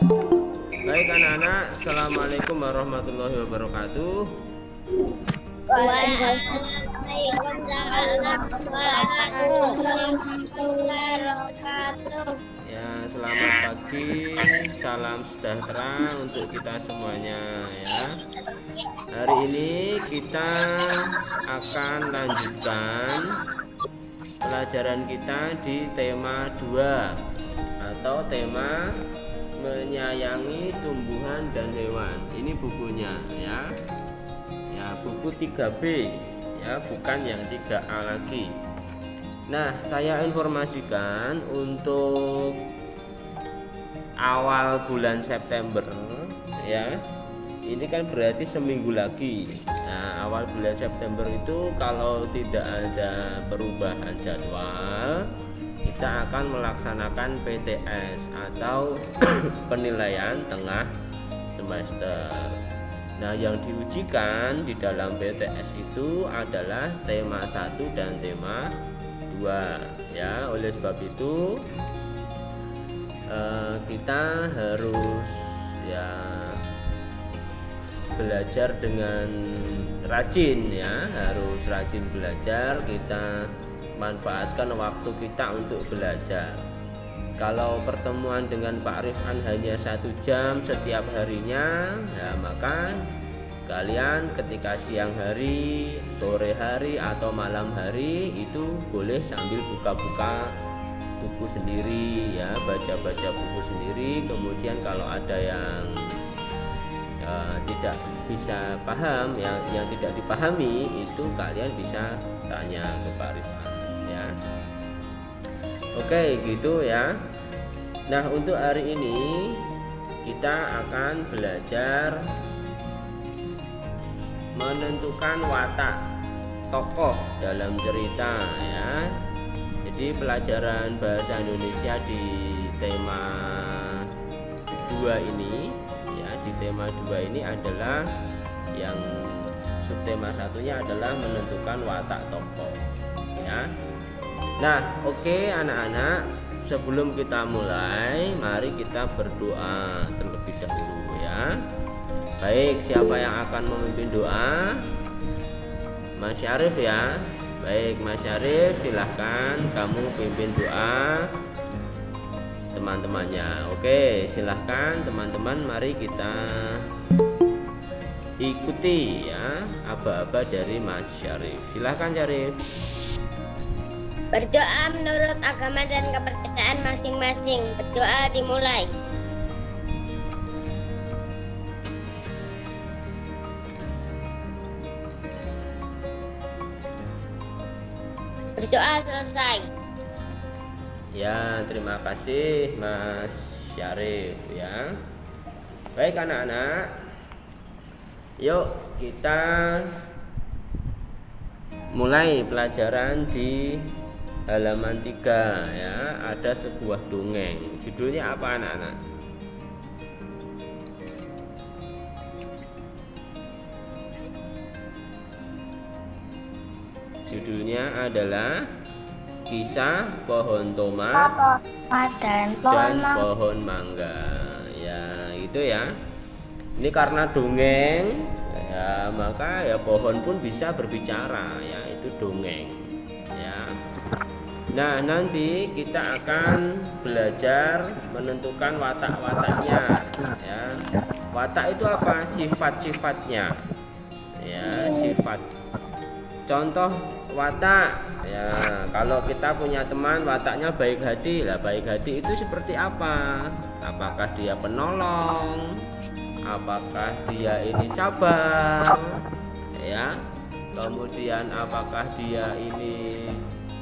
Baik anak-anak, assalamualaikum warahmatullahi wabarakatuh. Waalaikumsalam warahmatullahi wabarakatuh. Ya, selamat pagi, salam sejahtera untuk kita semuanya ya. Hari ini kita akan lanjutkan pelajaran kita di tema 2 atau tema menyayangi tumbuhan dan hewan. Ini bukunya ya. Ya, buku 3B ya, bukan yang 3A lagi. Nah, saya informasikan untuk awal bulan September ya. Ini kan berarti seminggu lagi. Nah, awal bulan September itu kalau tidak ada perubahan jadwal, kita akan melaksanakan PTS atau penilaian tengah semester. Nah, yang diujikan di dalam PTS itu adalah tema 1 dan tema 2 ya. Oleh sebab itu kita harus ya belajar dengan rajin ya, harus rajin belajar. Kita manfaatkan waktu kita untuk belajar. Kalau pertemuan dengan Pak Rifan hanya 1 jam setiap harinya, ya maka kalian ketika siang hari, sore hari, atau malam hari itu boleh sambil buka-buka buku sendiri ya, baca-baca buku sendiri. Kemudian kalau ada yang tidak bisa paham, yang tidak dipahami, itu kalian bisa tanya ke Pak Rifan ya. Oke, gitu ya. Nah, untuk hari ini kita akan belajar menentukan watak tokoh dalam cerita ya. Jadi pelajaran bahasa Indonesia di tema 2 ini ya, di tema 2 ini adalah yang subtema satunya adalah menentukan watak tokoh ya. Nah, oke anak-anak, sebelum kita mulai, mari kita berdoa terlebih dahulu ya. Baik, siapa yang akan memimpin doa? Mas Syarif ya. Baik, Mas Syarif, silahkan kamu pimpin doa teman-temannya. Oke, silahkan teman-teman, mari kita ikuti ya aba-aba dari Mas Syarif. Silahkan Syarif. Berdoa menurut agama dan kepercayaan masing-masing. Berdoa dimulai. Berdoa selesai. Ya, terima kasih Mas Syarif ya. Baik anak-anak, yuk kita mulai pelajaran di halaman 3 ya. Ada sebuah dongeng. Judulnya apa anak-anak? Judulnya adalah Kisah Pohon Tomat dan Pohon Mangga. Ya, itu ya. Ini karena dongeng ya, maka ya pohon pun bisa berbicara ya, itu dongeng ya. Nah, nanti kita akan belajar menentukan watak-wataknya ya. Watak itu apa? Sifat-sifatnya ya, sifat. Contoh watak ya, kalau kita punya teman wataknya baik hati, lah baik hati itu seperti apa? Apakah dia penolong? Apakah dia ini sabar ya? Kemudian apakah dia ini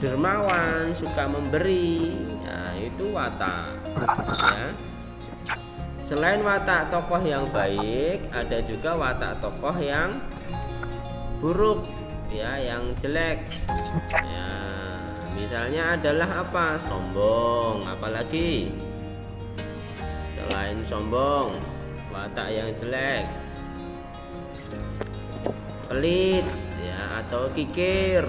dermawan, suka memberi? Nah, itu watak ya. Selain watak tokoh yang baik, ada juga watak tokoh yang buruk ya, yang jelek ya. Misalnya adalah apa? Sombong. Apalagi selain sombong, watak yang jelek, pelit ya, atau kikir.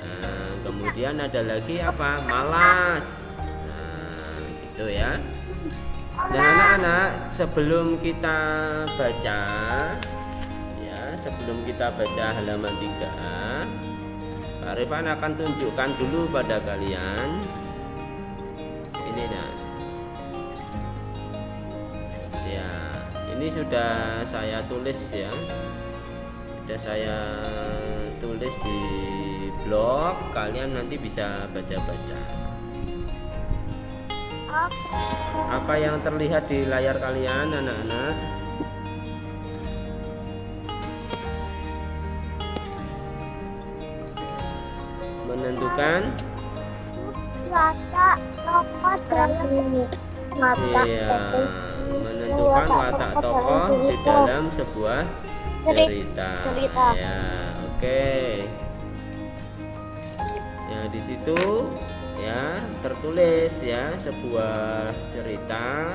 Nah, kemudian ada lagi apa? Malas. Nah, gitu ya. Dan anak-anak, sebelum kita baca ya, sebelum kita baca halaman 3, Pak Rifan akan tunjukkan dulu pada kalian ini. Nah, ya, ini sudah saya tulis ya, sudah saya tulis di blog, kalian nanti bisa baca-baca. Oke. Apa yang terlihat di layar kalian, anak-anak? Menentukan Watak tokoh dalam menentukan watak tokoh di dalam sebuah cerita. Ya, oke. Ya, di situ ya tertulis ya, sebuah cerita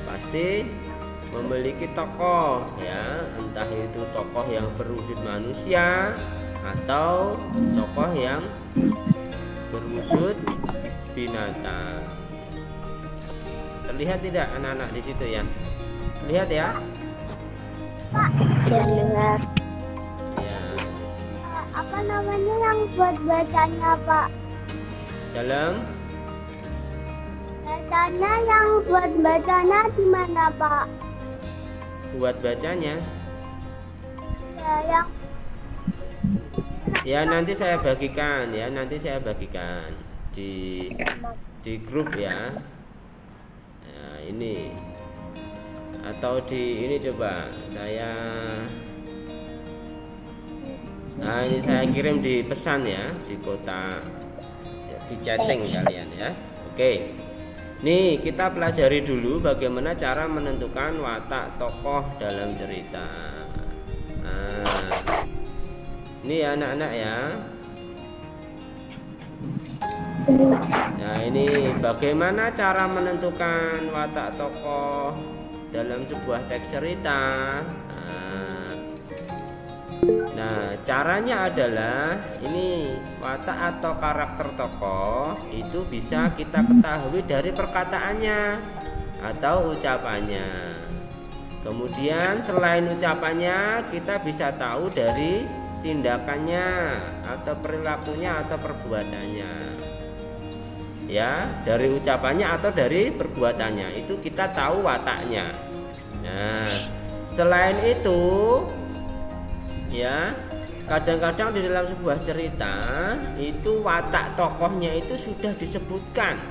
pasti memiliki tokoh ya, entah itu tokoh yang berwujud manusia atau tokoh yang berwujud binatang. Terlihat tidak anak-anak di situ ya? Terlihat ya? Dengar. Ya. Apa namanya yang buat bacanya, Pak? Dalam Bacanya yang buat bacanya di mana, Pak? buat bacanya Ya, yang ya nanti saya bagikan ya, nanti saya bagikan di grup ya. Nah, ini atau di ini coba saya, nah ini saya kirim di pesan ya, di kotak ya, di chatting kalian ya. Oke, nih kita pelajari dulu bagaimana cara menentukan watak tokoh dalam cerita. Nah, ini ya anak-anak ya. Nah, ini bagaimana cara menentukan watak tokoh dalam sebuah teks cerita. Nah, caranya adalah ini, watak atau karakter tokoh itu bisa kita ketahui dari perkataannya atau ucapannya. Kemudian selain ucapannya, kita bisa tahu dari tindakannya atau perilakunya atau perbuatannya. Ya, dari ucapannya atau dari perbuatannya itu kita tahu wataknya. Nah, selain itu ya, kadang-kadang di dalam sebuah cerita itu watak tokohnya itu sudah disebutkan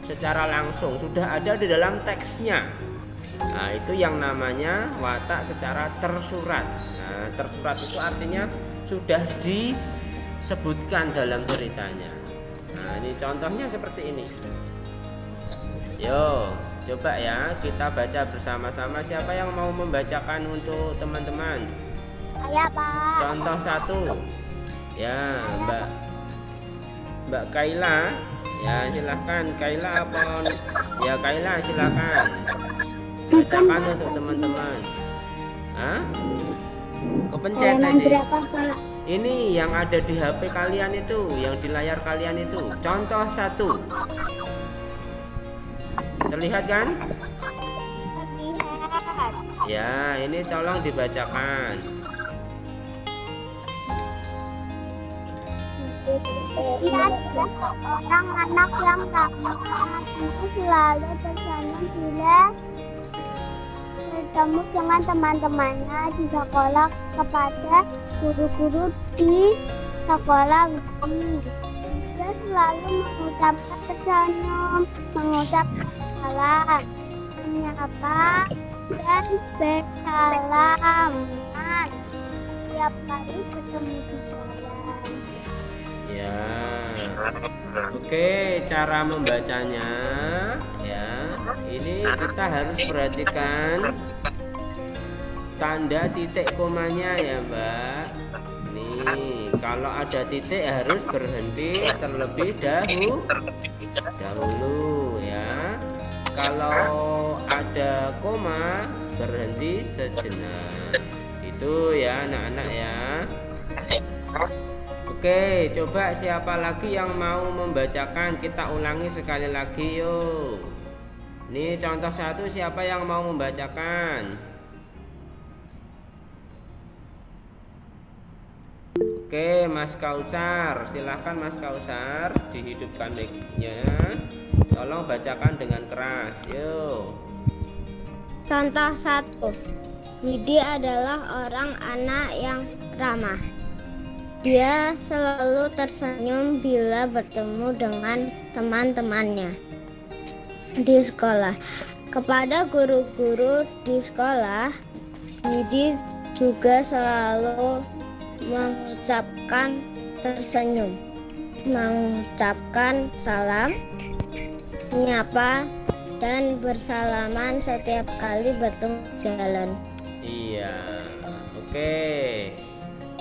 secara langsung, sudah ada di dalam teksnya. Nah, itu yang namanya watak secara tersurat. Nah, tersurat itu artinya sudah disebutkan dalam ceritanya. Nah, ini contohnya seperti ini. Yo, coba ya kita baca bersama-sama. Siapa yang mau membacakan untuk teman-teman? saya, Pak. Contoh 1. Ya, Mbak Kaila. Ya, silahkan Kaila apa? Ya, Kaila silahkan. Bacakan untuk teman-teman. Hah? Kepencet tadi. Berapa, Pak? Ini yang ada di HP kalian itu, yang di layar kalian itu. Contoh 1. Terlihat kan? Lihat. Ya, ini tolong dibacakan. Ia adalah seorang anak yang ramah, itu selalu tersenyum bila bertemu dengan teman-temannya di sekolah kepada guru-guru di sekolah ini. Dia selalu mengucapkan tersenyum, mengucapkan salam, menyapa dan bersalaman setiap kali ketemu di jalan. Ya. Oke, cara membacanya ya. Ini kita harus perhatikan tanda titik komanya ya, Mbak. Nih, kalau ada titik harus berhenti terlebih dahulu ya. Kalau ada koma berhenti sejenak. Itu ya anak-anak ya. Oke, coba siapa lagi yang mau membacakan? Kita ulangi sekali lagi yuk. Ini contoh 1, siapa yang mau membacakan? Oke, Mas Kausar, silahkan Mas Kausar, dihidupkan mic-nya. Tolong bacakan dengan keras, yuk. Contoh 1. Widi adalah anak yang ramah. Dia selalu tersenyum bila bertemu dengan teman-temannya di sekolah. Kepada guru-guru di sekolah, Widi juga selalu mengucapkan tersenyum, mengucapkan salam, menyapa, dan bersalaman setiap kali bertemu jalan. Iya, oke.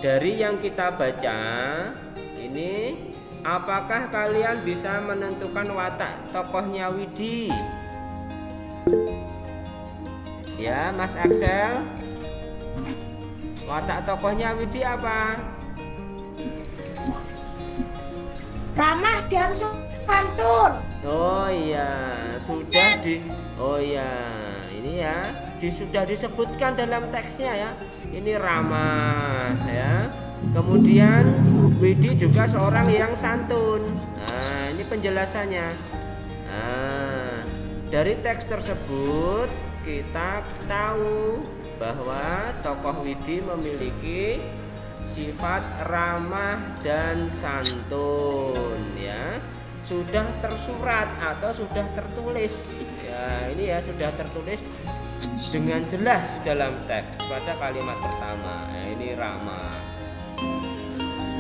Dari yang kita baca ini, apakah kalian bisa menentukan watak tokohnya Widi? Ya, Mas Axel. Watak tokohnya Widi apa? Ramah dan santun. Oh iya, sudah oh iya, ini ya, sudah disebutkan dalam teksnya ya. Ini ramah ya. Kemudian Widi juga seorang yang santun. Nah, ini penjelasannya. Nah, dari teks tersebut kita tahu bahwa tokoh Widi memiliki sifat ramah dan santun ya. Sudah tersurat atau sudah tertulis ya, ini ya, sudah tertulis dengan jelas dalam teks pada kalimat pertama. Nah, ini ramah.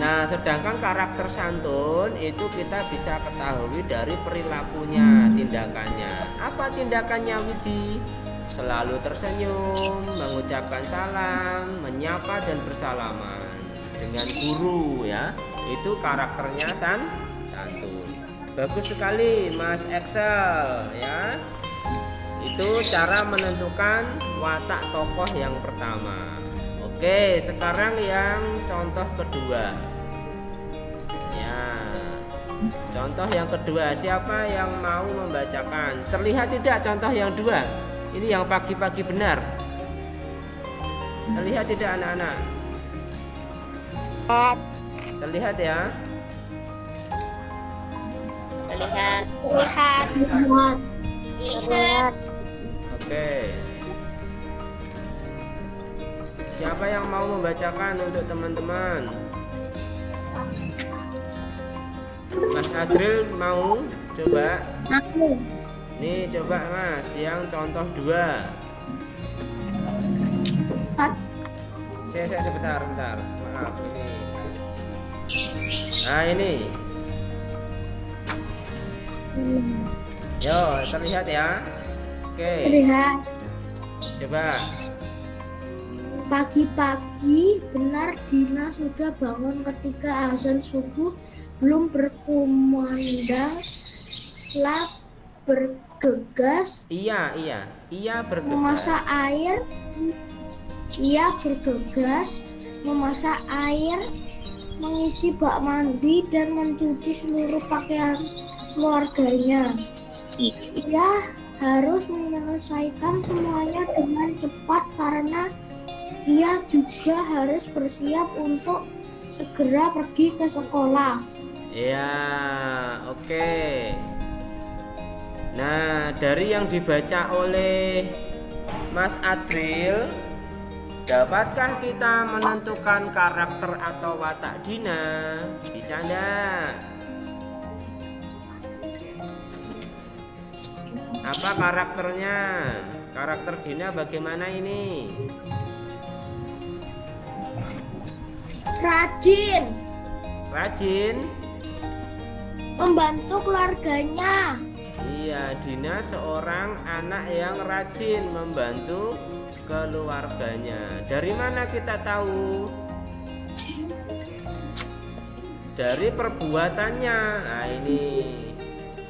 Nah, sedangkan karakter santun itu kita bisa ketahui dari perilakunya, tindakannya. Apa tindakannya Widi? Selalu tersenyum, mengucapkan salam, menyapa dan bersalaman dengan guru ya. Itu karakternya santun. Bagus sekali Mas Excel ya. Itu cara menentukan watak tokoh yang pertama. Oke, sekarang yang contoh kedua. Ya. Contoh yang kedua, siapa yang mau membacakan? Terlihat tidak contoh yang dua? Ini yang pagi-pagi benar. Terlihat tidak anak-anak? Terlihat ya? Terlihat. Oke. Siapa yang mau membacakan untuk teman-teman? Mas Adril mau coba? Aku. Nih coba Mas, yang contoh 2. Saya sebentar. Maaf ini. Nah ini. Yo, terlihat ya? Oke. Terlihat. Coba. Pagi-pagi benar Dina sudah bangun ketika azan subuh belum berkumandang. Telah bergegas. Iya bergegas. Memasak air. Ia bergegas memasak air, mengisi bak mandi dan mencuci seluruh pakaian keluarganya. Ia harus menyelesaikan semuanya dengan cepat karena ia juga harus bersiap untuk segera pergi ke sekolah. Ya, oke. Nah, dari yang dibaca oleh Mas Adril, dapatkah kita menentukan karakter atau watak Dina? Bisa enggak? Apa karakternya? Karakter Dina bagaimana ini? Rajin Membantu keluarganya. Iya, Dina seorang anak yang rajin membantu keluarganya. Dari mana kita tahu? Dari perbuatannya. Nah ini,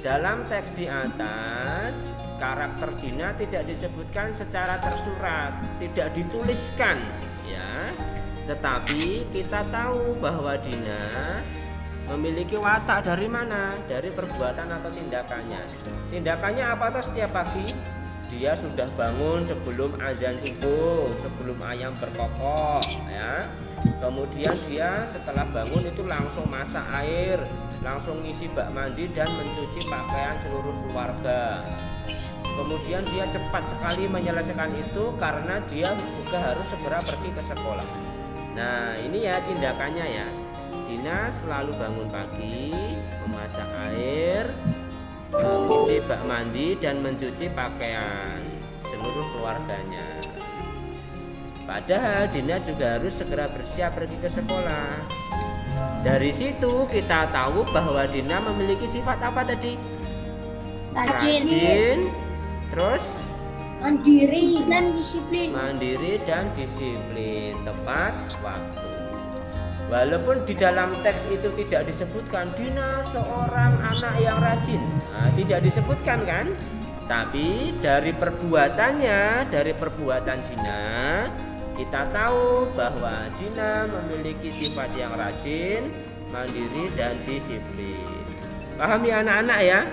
dalam teks di atas karakter Dina tidak disebutkan secara tersurat, tidak dituliskan ya. Tetapi kita tahu bahwa Dina Memiliki watak dari mana? Dari perbuatan atau tindakannya. Tindakannya apa tuh? Setiap pagi dia sudah bangun sebelum azan subuh, sebelum ayam berkokok, ya. Kemudian dia setelah bangun itu langsung masak air, langsung ngisi bak mandi dan mencuci pakaian seluruh keluarga. Kemudian dia cepat sekali menyelesaikan itu karena dia juga harus segera pergi ke sekolah. Nah, ini ya tindakannya ya. Dina selalu bangun pagi, memasak air, mengisi bak mandi dan mencuci pakaian seluruh keluarganya. Padahal Dina juga harus segera bersiap pergi ke sekolah. Dari situ kita tahu bahwa Dina memiliki sifat apa tadi? Rajin, terus mandiri dan disiplin. Mandiri dan disiplin, tepat waktu. Walaupun di dalam teks itu tidak disebutkan Dina seorang anak yang rajin, nah, tidak disebutkan kan? Tapi dari perbuatannya, dari perbuatan Dina, kita tahu bahwa Dina memiliki sifat yang rajin, mandiri dan disiplin. Paham ya anak-anak ya?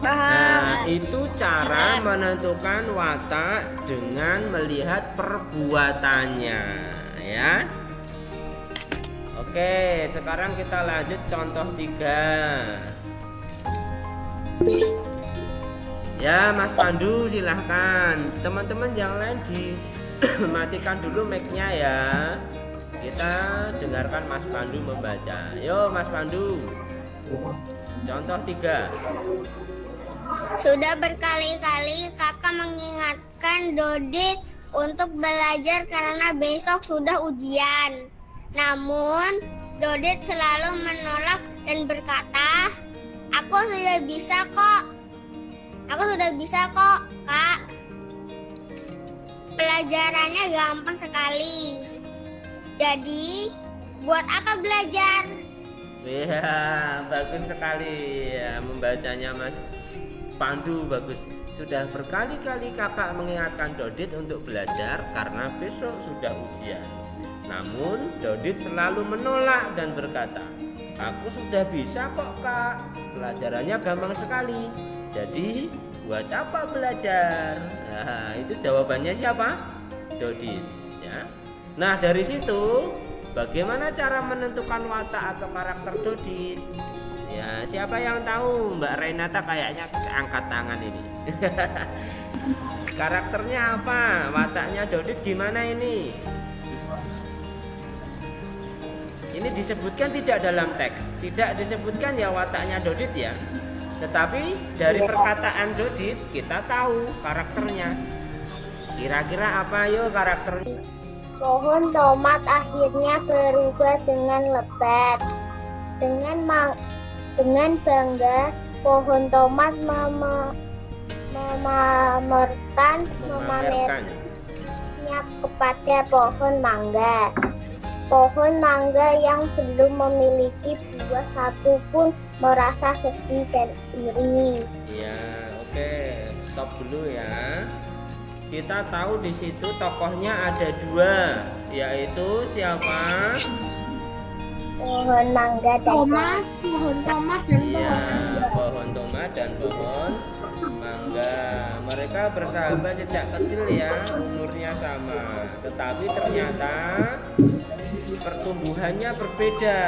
Nah, itu cara menentukan watak dengan melihat perbuatannya, ya. Oke, sekarang kita lanjut contoh 3. Ya, Mas Pandu silahkan. Teman-teman yang lain dimatikan dulu mic-nya ya. Kita dengarkan Mas Pandu membaca. Yo, Mas Pandu. Contoh 3. Sudah berkali-kali kakak mengingatkan Dodit untuk belajar karena besok sudah ujian. Namun Dodit selalu menolak dan berkata, Aku sudah bisa kok, Kak. Pelajarannya gampang sekali. Jadi, buat apa belajar? Ya, bagus sekali ya membacanya Mas Pandu, bagus. Sudah berkali-kali kakak mengingatkan Dodit untuk belajar karena besok sudah ujian. Namun Dodit selalu menolak dan berkata, Aku sudah bisa kok Kak, pelajarannya gampang sekali. Jadi buat apa belajar? Nah, itu jawabannya siapa? Dodit ya. Nah, dari situ bagaimana cara menentukan watak atau karakter Dodit? Ya, siapa yang tahu? Mbak Renata kayaknya angkat tangan ini. Karakternya apa? Wataknya Dodit gimana ini? Ini disebutkan tidak dalam teks, tidak disebutkan ya wataknya Dodit ya. Tetapi dari perkataan Dodit kita tahu karakternya. Kira-kira apa yo karakternya? Pohon tomat akhirnya berubah dengan lebat. Dengan bangga, pohon tomat memamerkannya kepada pohon mangga. Pohon mangga yang belum memiliki buah satu pun merasa sedih dan iri. Ya, oke, stop dulu ya. Kita tahu di situ tokohnya ada 2, yaitu siapa? Pohon mangga dan pohon tomat dan ya, pohon tomat dan pohon mangga. Mereka bersahabat sejak kecil ya, umurnya sama. Tetapi ternyata pertumbuhannya berbeda,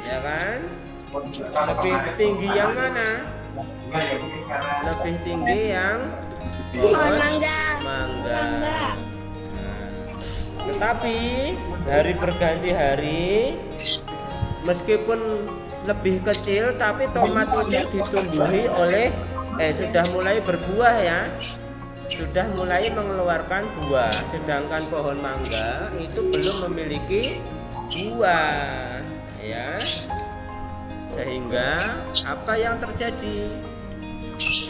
ya kan? Lebih tinggi yang mana? Lebih tinggi yang pohon mangga. Nah, tetapi hari berganti hari, meskipun lebih kecil, tapi tomat itu ditumbuhi oleh sudah mulai berbuah ya, sudah mulai mengeluarkan buah. Sedangkan pohon mangga itu belum memiliki buah, ya. Sehingga apa yang terjadi?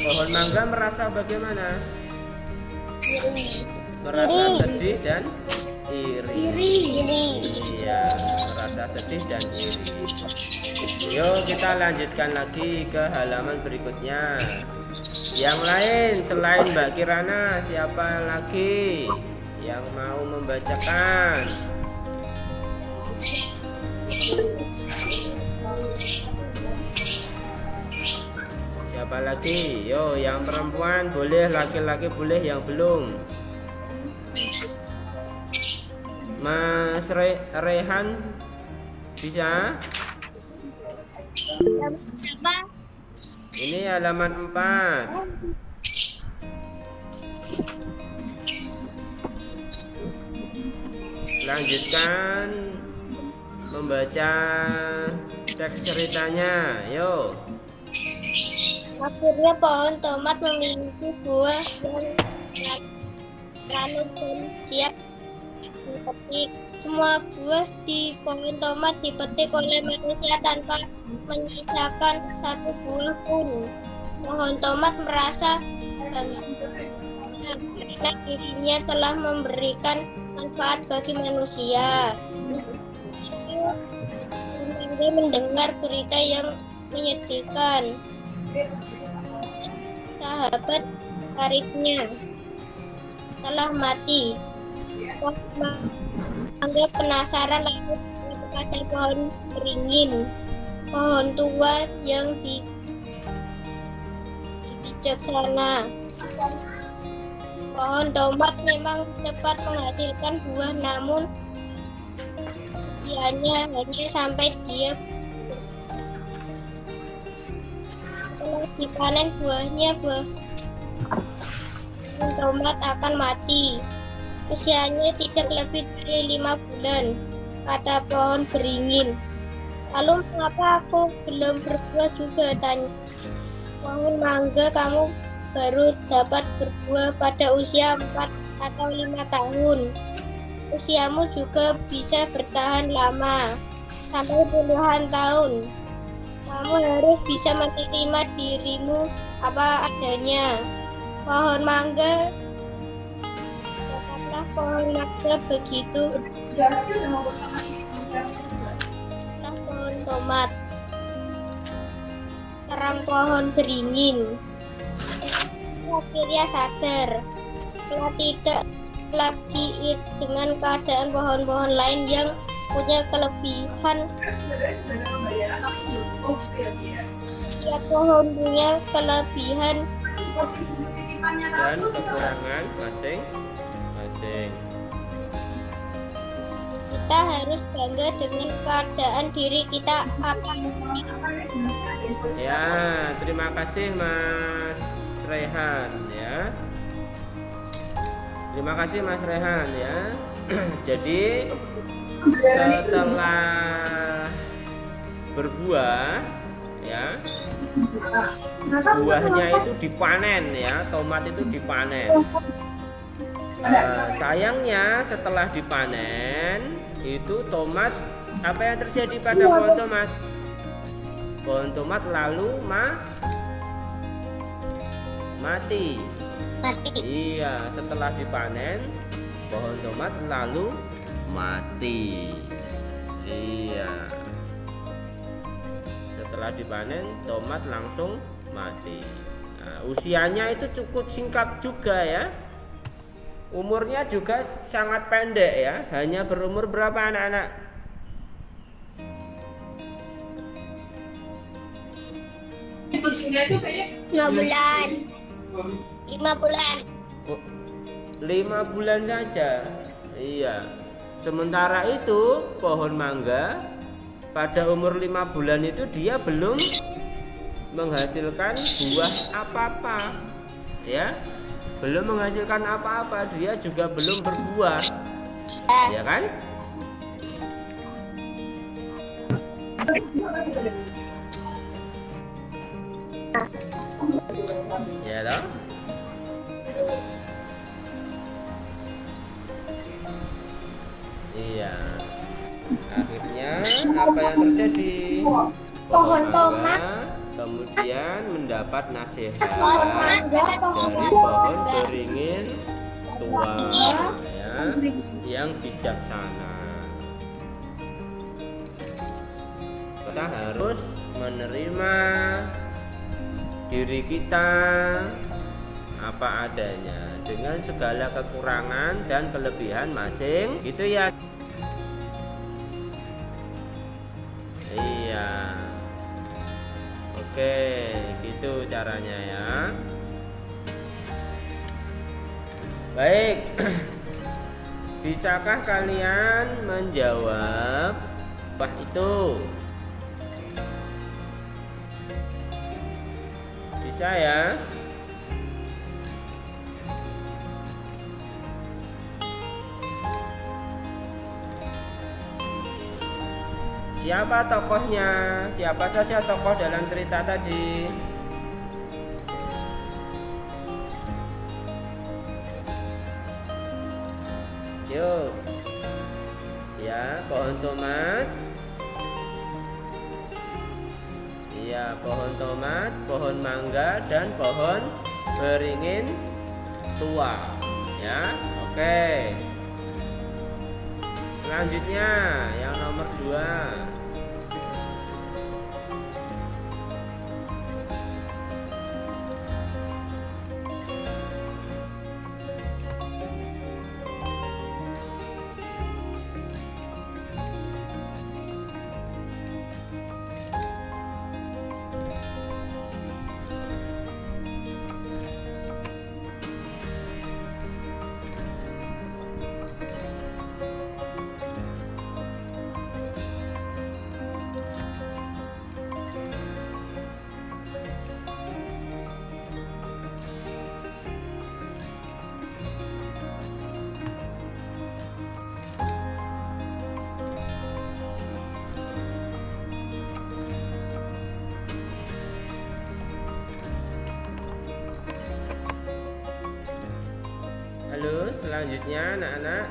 Pohon mangga merasa bagaimana? Merasa sedih dan iri. Iya, merasa sedih dan iri. Yuk kita lanjutkan lagi ke halaman berikutnya. Yang lain selain Mbak Kirana, siapa lagi yang mau membacakan? Siapa lagi? Yo, yang perempuan boleh, laki-laki boleh, yang belum. Mas Rehan bisa? Berapa? Ini halaman 4. Lanjutkan membaca teks ceritanya. Yo. Akhirnya pohon tomat memiliki buah yang ranum dan siap dipetik. Semua buah di pohon tomat dipetik oleh manusia tanpa menyisakan satu buah pun. Pohon tomat merasa bangga karena dirinya telah memberikan manfaat bagi manusia. Dia mendengar berita yang menyedihkan. Sahabat karibnya telah mati. Mangga penasaran lalu kepada pohon beringin, pohon tua yang bijaksana. Pohon tomat memang cepat menghasilkan buah, namun usianya hanya sampai dia setelah dipanen buahnya, pohon tomat akan mati. Usianya tidak lebih dari 5 bulan, kata pohon beringin. Lalu mengapa aku belum berbuah juga, tanya pohon mangga. Kamu baru dapat berbuah pada usia 4 atau 5 tahun. Usiamu juga bisa bertahan lama, sampai puluhan tahun. Kamu harus bisa menerima dirimu apa adanya. Pohon mangga, katakanlah pohon mangga begitu. Pohon tomat, serang pohon beringin. Akhirnya sadar setelah tidak lagi dengan keadaan pohon-pohon lain yang punya kelebihan. Setiap pohon punya kelebihan dan kekurangan masing-masing. Kita harus bangga dengan keadaan diri kita apa. Ya, terima kasih Mas Rehan ya. Terima kasih Mas Rehan ya. Jadi setelah berbuah ya, buahnya itu dipanen ya, tomat itu dipanen. Sayangnya setelah dipanen itu tomat, apa yang terjadi pada pohon tomat? Pohon tomat lalu mati. Iya, setelah dipanen pohon tomat lalu mati. Iya, setelah dipanen tomat langsung mati. Nah, usianya itu cukup singkat juga ya. Umurnya juga sangat pendek ya. Hanya berumur berapa anak-anak? 5 bulan. 5 bulan. 5 bulan saja. Iya. Sementara itu pohon mangga pada umur 5 bulan itu dia belum menghasilkan buah apa-apa. Ya. Belum menghasilkan apa-apa, dia juga belum berbuah. Ya kan? Ya toh? Iya. Akhirnya apa yang terjadi? Pohon tomat kemudian mendapat nasihat dari pohon beringin tua ya, yang bijaksana. Kita harus menerima diri kita apa adanya dengan segala kekurangan dan kelebihan masing gitu ya. Oke, gitu caranya ya. Baik. Bisakah kalian menjawab apa itu? Bisa ya? Siapa tokohnya? Siapa saja tokoh dalam cerita tadi? Yuk. Ya, pohon tomat. Iya, pohon tomat, pohon mangga, dan pohon beringin tua. Ya, oke. Selanjutnya yang nomor 2. Halo, selanjutnya anak-anak.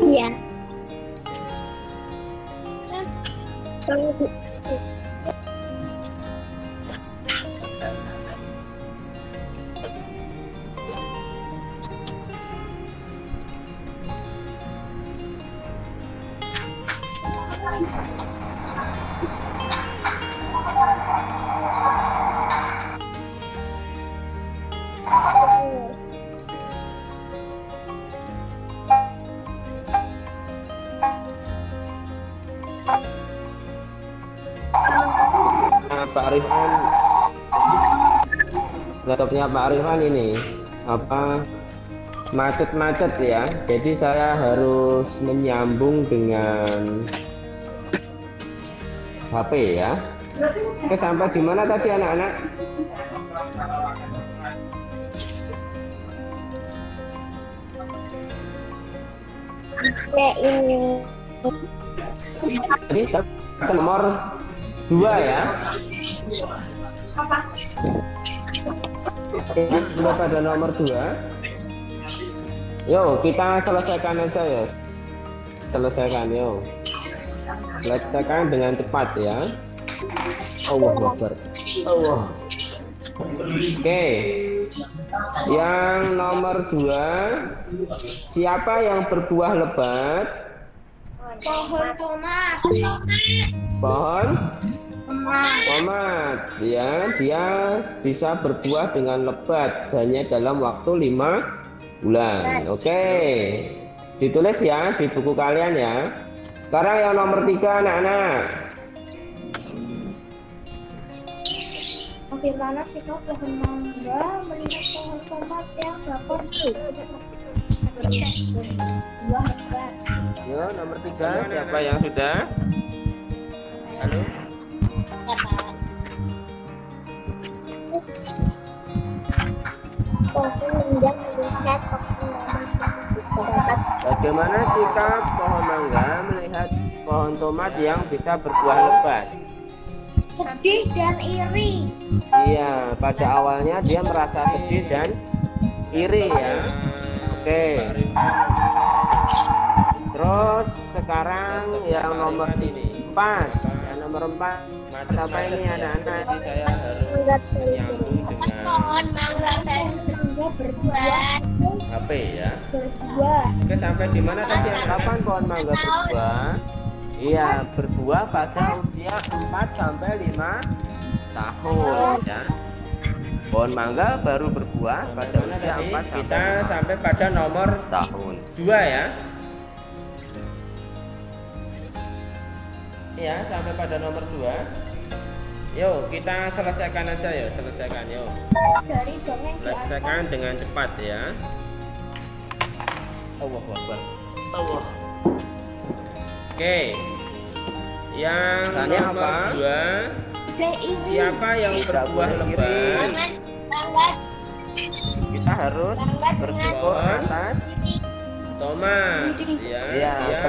Iya. Pak Rifan, laptopnya Pak Rifan ini apa macet-macet ya, jadi saya harus menyambung dengan HP ya. Oke, sampai di mana tadi anak-anak? Ini Jadi nomor 2 ya. Apa? Sudah pada nomor 2. Yo, kita selesaikan aja ya. Selesaikan, yo. Selesaikan dengan cepat ya. Allahu Akbar. Allah. Oke. Yang nomor 2, siapa yang berbuah lebat? Pohon tomat. Pohon tomat. Ya, dia bisa berbuah dengan lebat hanya dalam waktu 5 bulan. Oke. Ditulis ya di buku kalian ya. Sekarang yang nomor 3, anak-anak. Bagaimana sikap pohon mangga melihat pohon tomat yang dapat buah lebat? Yo, nomor 3, siapa yang sudah? Halo. Bagaimana sikap pohon mangga melihat pohon tomat yang bisa berbuah lebat? Sedih dan iri. Iya, pada awalnya dia merasa sedih dan iri ya. Oke. Terus sekarang yang nomor 4. Yang nomor 4 apa ini anak-anak? Jadi saya harus menyambung dengan Pohon mangga berbuah. HP ya. Berbuah. Oke, sampai di mana tadi? Kapan pohon mangga berbuah? Iya, berbuah pada usia 4 sampai 5 tahun ya. Pohon mangga baru berbuah pada usia 4 sampai 5 kita sampai pada nomor tahun 2 ya. Ya, sampai pada nomor 2. Yuk, kita selesaikan aja ya, selesaikan yuk. Dari dongeng di Selesaikan dengan cepat ya. Allahu Akbar. Allah. Oke. Yang nomor 2, siapa yang berbuah lebat? Kita harus bersyukur atas tomat ya, dia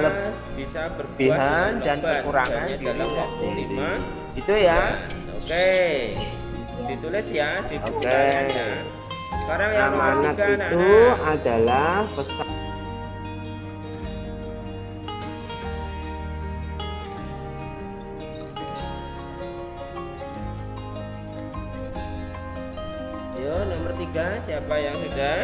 bisa berbuah dan kekurangan dalam waktu 5 itu ya. Oke. Ditulis ya di buku kaliannya. Sekarang yang nomor 3 itu adalah pesan. Yo, nomor 3, siapa yang sudah?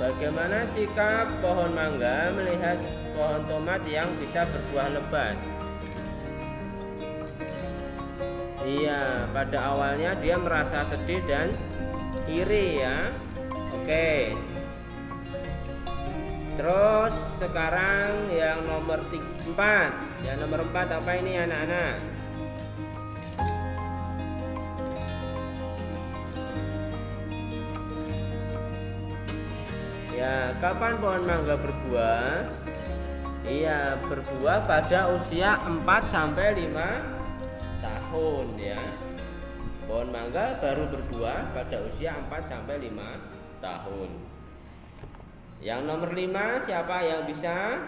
Bagaimana sikap pohon mangga melihat pohon tomat yang bisa berbuah lebat? Iya, pada awalnya dia merasa sedih dan iri ya. Oke. Terus sekarang yang nomor 4. Yang nomor 4 apa ini anak-anak? Ya, kapan pohon mangga berbuah? Iya, berbuah pada usia 4 sampai 5 tahun ya. Pohon mangga baru berbuah pada usia 4 sampai 5 tahun. Yang nomor 5, siapa yang bisa?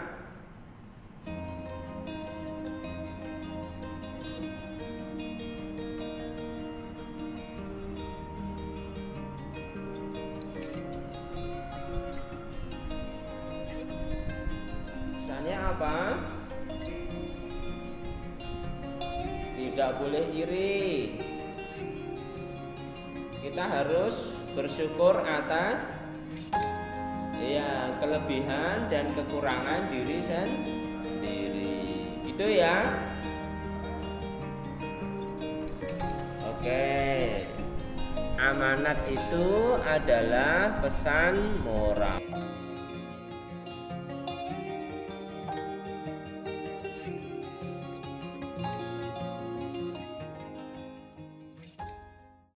Pesannya apa? Tidak boleh iri. Kita harus bersyukur atas ya kelebihan dan kekurangan diri sendiri. Itu ya. Oke. Amanat itu adalah pesan moral.